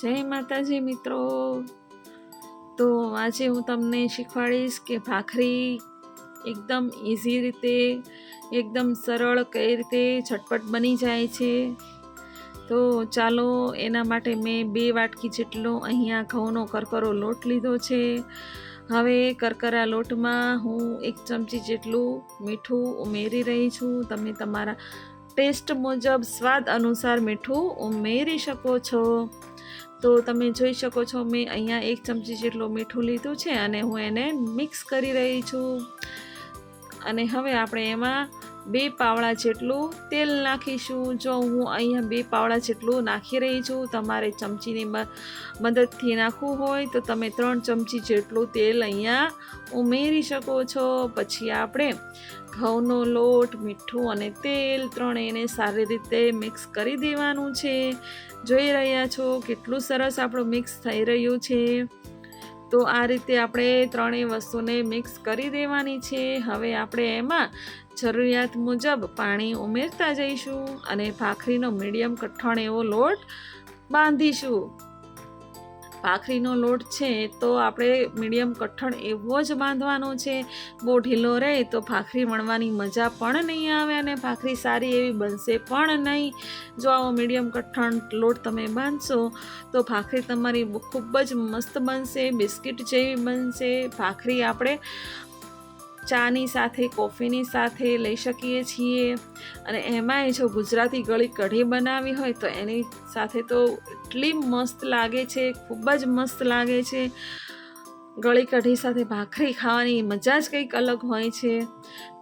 જય માતાજી મિત્રો। તો આજે હું તમને શીખવાડીશ કે ભાખરી એકદમ ઇઝી રીતે એકદમ સરળ કઈ રીતે ઝટપટ બની જાય છે। તો ચાલો એના માટે મેં 2 વાટકી જેટલો અહીંયા ઘઉંનો કરકરો લોટ લીધો છે। હવે કરકરા લોટમાં હું 1 ચમચી જેટલું મીઠું ઉમેરી રહી છું। તમે તમારા ટેસ્ટ મુજબ સ્વાદ અનુસાર મીઠું ઉમેરી શકો છો। તો તમે જોઈ શકો છો મેં અહીંયા 1 ચમચી જેટલું મીઠું લીધું છે અને હું એને મિક્સ કરી રહી છું। અને હવે આપણે એમાં 2 પાવડા જેટલું તેલ નાખીશું। જો હું અહીંયા 2 પાવડા જેટલું નાખી રહી છું, તમારે ચમચીની મદદથી નાખવું હોય તો તમે 3 ચમચી જેટલું તેલ અહીંયા ઉમેરી શકો છો। પછી આપણે ઘઉંનો લોટ, મીઠું અને તેલ ત્રણેયને સારી રીતે મિક્સ કરી દેવાનું છે। જોઈ રહ્યા છો કેટલું સરસ આપણું મિક્સ થઈ રહ્યું છે। તો આ રીતે આપણે ત્રણેય વસ્તુને મિક્સ કરી દેવાની છે। હવે આપણે એમાં જરૂરિયાત મુજબ પાણી ઉમેરતા જઈશું અને ભાખરીનો મીડિયમ કઠણ એવો લોટ બાંધીશું। ભાખરીનો લોટ છે તો આપણે મીડિયમ કઠણ એવો જ બાંધવાનો છે। બહુ ઢીલો રહે તો ભાખરી વણવાની મજા પણ નહીં આવે અને ભાખરી સારી એવી બનશે પણ નહીં। જો આવો મીડિયમ કઠણ લોટ તમે બાંધશો તો ભાખરી તમારી ખૂબ જ મસ્ત બનશે, બિસ્કિટ જેવી બનશે। ભાખરી આપણે ચાની સાથે, કોફીની સાથે લઈ શકીએ છીએ। અને એમાંય જો ગુજરાતી ગળી કઢી બનાવી હોય તો એની સાથે તો એટલી મસ્ત લાગે છે, ખૂબ જ મસ્ત લાગે છે। ગળી કઢી સાથે ભાખરી ખાવાની મજા જ કંઈક અલગ હોય છે।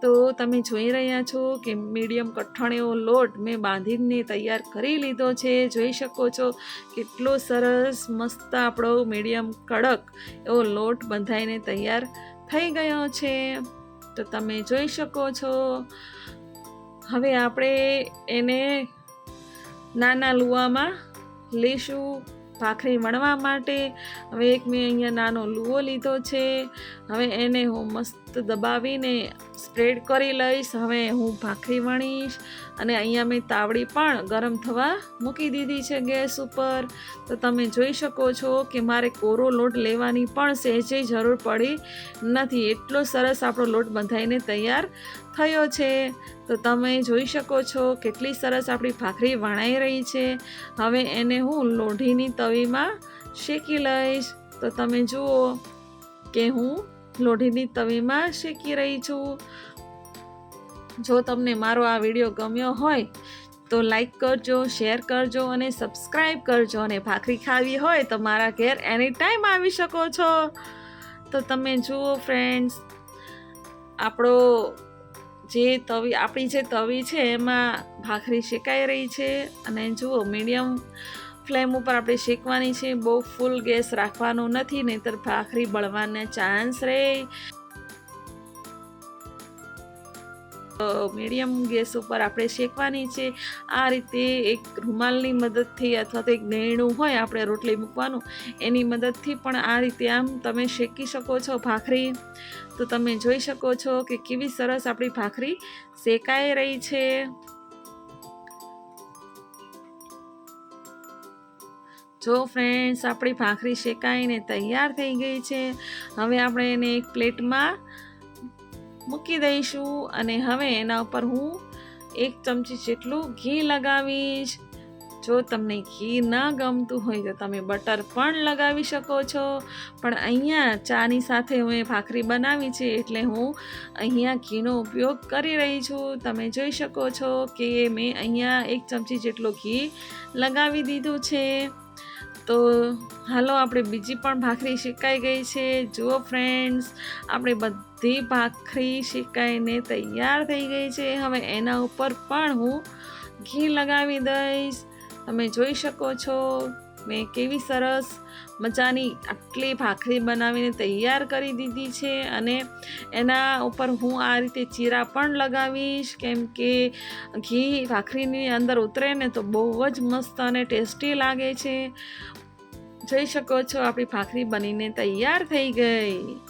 તો તમે જોઈ રહ્યા છો કે મીડિયમ કઠણ એવો લોટ મેં બાંધીને તૈયાર કરી લીધો છે। જોઈ શકો છો કેટલો સરસ મસ્ત આપણો મીડિયમ કડક એવો લોટ બંધાઈને તૈયાર થઈ ગયો છે। તો તમે જોઈ શકો છો। હવે આપણે એને નાના લુવામાં લઈશું ભાખરી વણવા માટે। હવે એક મેં અહીંયા નાનો લુવો લીધો છે। હવે એને હું મસ્ત દબાવીને સ્પ્રેડ કરી લઈશ। હવે હું ભાખરી વણીશ અને અહીંયા મેં તાવડી પણ ગરમ થવા મૂકી દીધી છે ગેસ ઉપર। તો તમે જોઈ શકો છો કે મારે કોરો લોટ લેવાની પણ સહેજે જરૂર પડી નથી, એટલો સરસ આપણો લોટ બંધાઈને તૈયાર થયો છે। તો તમે જોઈ શકો છો કેટલી સરસ આપણી ભાખરી વણાઈ રહી છે। હવે એને હું લોઢીની તવીમાં શેકી લઈશ। તો તમે જુઓ કે હું લોઢીની તવીમાં શેકી રહી છું। જો તમને મારો આ વિડીયો ગમ્યો હોય તો લાઈક કરજો, શેર કરજો અને સબસ્ક્રાઈબ કરજો। અને ભાખરી ખાવી હોય તો મારા ઘેર એની ટાઈમ આવી શકો છો। તો તમે જુઓ ફ્રેન્ડ્સ, આપણી જે તવી છે એમાં ભાખરી શેકાઈ રહી છે। અને જુઓ મીડિયમ ફ્લેમ ઉપર આપણે શેકવાની છે, બહુ ફૂલ ગેસ રાખવાનો નથી, નહીંતર ભાખરી બળવાના ચાન્સ રહે। મીડિયમ ગેસ ઉપર આપણે શેકવાની છે। આ રીતે એક રૂમાલની મદદથી અથવા તો એક નૈણું હોય આપણે રોટલી મૂકવાનું, એની મદદથી પણ આ રીતે આમ તમે શેકી શકો છો ભાખરી। તો તમે જોઈ શકો છો કે કેવી સરસ આપણી ભાખરી શેકાઈ રહી છે। જો ફ્રેન્ડ્સ, આપણી ભાખરી શેકાઈને તૈયાર થઈ ગઈ છે। હવે આપણે એને એક પ્લેટમાં મૂકી દઈશું અને હવે એના ઉપર હું 1 ચમચી જેટલું ઘી લગાવીશ। જો તમને ઘી ના ગમતું હોય તો તમે બટર પણ લગાવી શકો છો, પણ અહીંયા ચાની સાથે મેં ભાખરી બનાવી છે એટલે હું અહીંયા ઘીનો ઉપયોગ કરી રહી છું। તમે જોઈ શકો છો કે મેં અહીંયા 1 ચમચી જેટલું ઘી લગાવી દીધું છે। તો હાલો આપણે બીજી પણ ભાખરી શેકાઈ ગઈ છે। જુઓ ફ્રેન્ડ્સ, આપણે બધી ભાખરી શેકાઈને તૈયાર થઈ ગઈ છે। હવે એના ઉપર પણ હું ઘી લગાવી દઈશ। તમે જોઈ શકો છો મેં કેવી સરસ મજાની આટલી ભાખરી બનાવીને તૈયાર કરી દીધી છે। અને એના ઉપર હું આ રીતે ચીરા પણ લગાવીશ, કેમ કે ઘી ભાખરીની અંદર ઉતરે ને તો બહુ જ મસ્ત અને ટેસ્ટી લાગે છે। જોઈ શકો છો આપણી ભાખરી બનીને તૈયાર થઈ ગઈ।